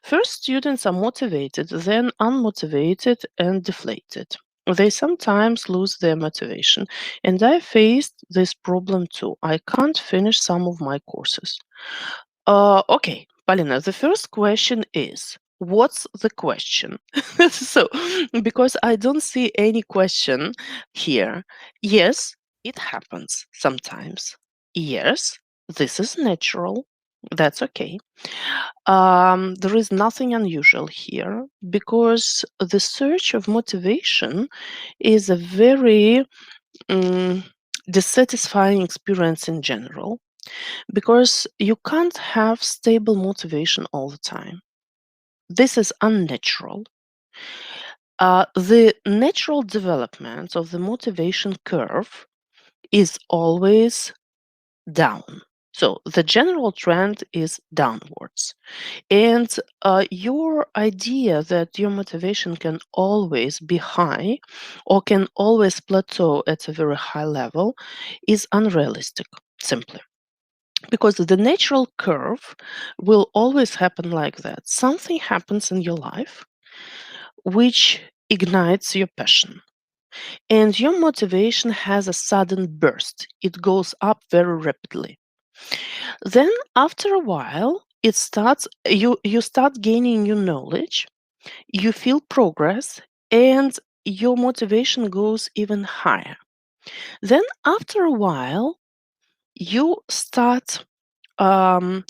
First, students are motivated, then unmotivated and deflated. They sometimes lose their motivation, and I faced this problem too. I can't finish some of my courses. Okay, Polina, the first question is, what's the question? So, because I don't see any question here. Yes, it happens sometimes. Yes, this is natural. That's okay. There is nothing unusual here because the search of motivation is a very mm, dissatisfying experience in general because you can't have stable motivation all the time. This is unnatural. The natural development of the motivation curve is always down. So the general trend is downwards. And your idea that your motivation can always be high or can always plateau at a very high level is unrealistic, simply. Because the natural curve will always happen like that. Something happens in your life which ignites your passion, and your motivation has a sudden burst. It goes up very rapidly. Then, after a while, it starts. You start gaining new knowledge. You feel progress, and your motivation goes even higher. Then, after a while, you start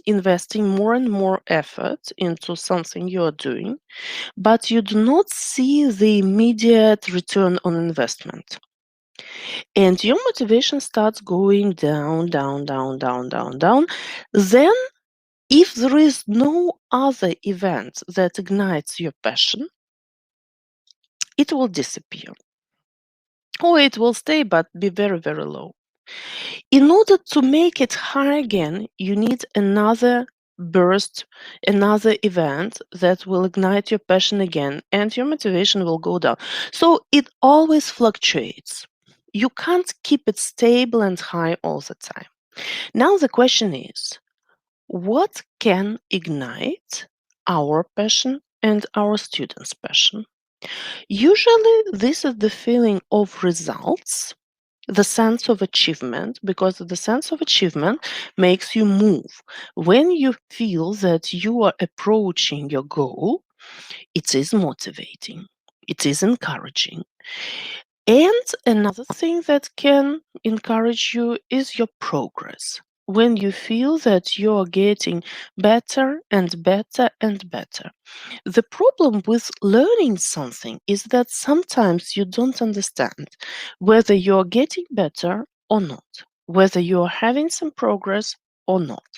investing more and more effort into something you are doing, but you do not see the immediate return on investment. And your motivation starts going down, down, down, down, down, down. Then, if there is no other event that ignites your passion, it will disappear. Or it will stay but be very, very low. In order to make it high again, you need another burst, another event that will ignite your passion again, and your motivation will go down. So it always fluctuates. You can't keep it stable and high all the time. Now, the question is, what can ignite our passion and our students' passion? Usually, this is the feeling of results, the sense of achievement, because the sense of achievement makes you move. When you feel that you are approaching your goal, it is motivating, it is encouraging. And another thing that can encourage you is your progress. When you feel that you are getting better and better and better. The problem with learning something is that sometimes you don't understand whether you're getting better or not, whether you're having some progress or not.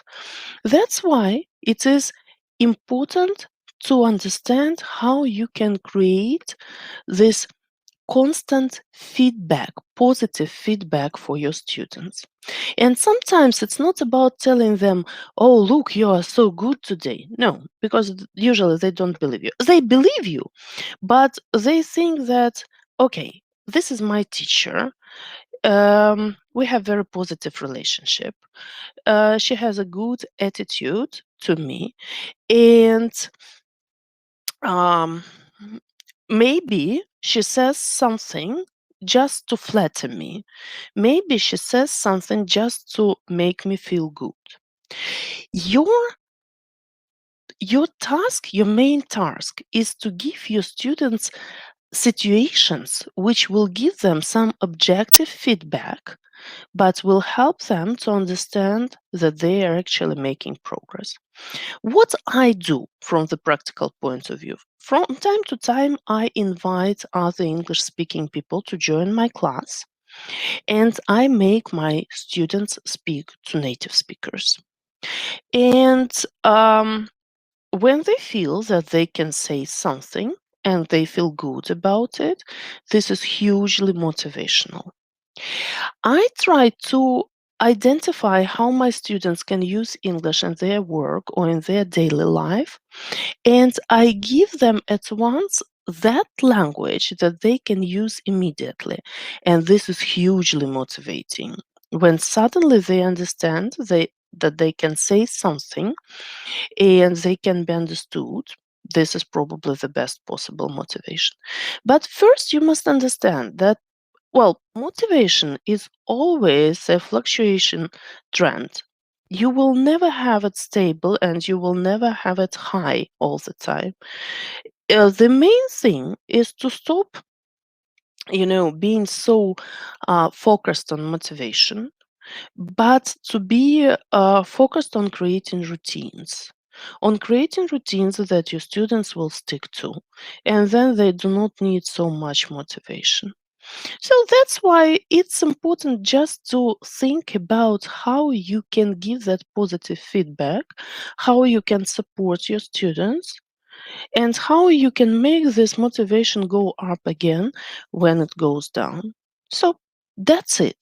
That's why it is important to understand how you can create this constant feedback, positive feedback for your students. And sometimes it's not about telling them, oh, look, you are so good today. No, because usually they don't believe you. They believe you, but they think that, okay, this is my teacher. We have very positive relationship. She has a good attitude to me. And um, maybe she says something just to flatter me. Maybe she says something just to make me feel good. Your your task, your main task is to give your students situations which will give them some objective feedback but will help them to understand that they are actually making progress. What I do from the practical point of view, from time to time, I invite other English speaking people to join my class and I make my students speak to native speakers. And when they feel that they can say something and they feel good about it, this is hugely motivational. I try to identify how my students can use English in their work or in their daily life, and I give them at once that language that they can use immediately. And this is hugely motivating. When suddenly they understand that they can say something and they can be understood, this is probably the best possible motivation. But first, you must understand that, well, motivation is always a fluctuation trend. You will never have it stable and you will never have it high all the time. The main thing is to stop, being so focused on motivation, but to be focused on creating routines that your students will stick to, and then they do not need so much motivation. So that's why it's important just to think about how you can give that positive feedback, how you can support your students, and how you can make this motivation go up again when it goes down. So that's it.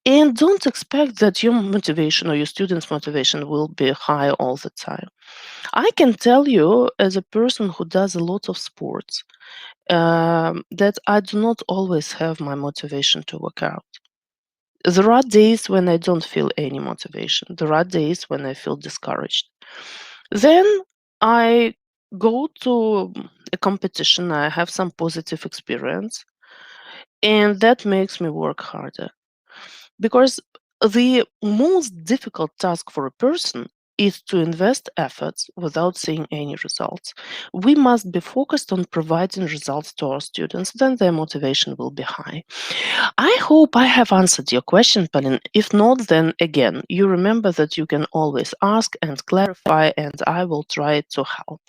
And don't expect that your motivation or your students' motivation will be high all the time. I can tell you, as a person who does a lot of sports, that I do not always have my motivation to work out. There are days when I don't feel any motivation. There are days when I feel discouraged. Then I go to a competition, I have some positive experience, and that makes me work harder. Because the most difficult task for a person is to invest efforts without seeing any results. We must be focused on providing results to our students, then their motivation will be high. I hope I have answered your question, Pauline. If not, then again, you remember that you can always ask and clarify, and I will try to help.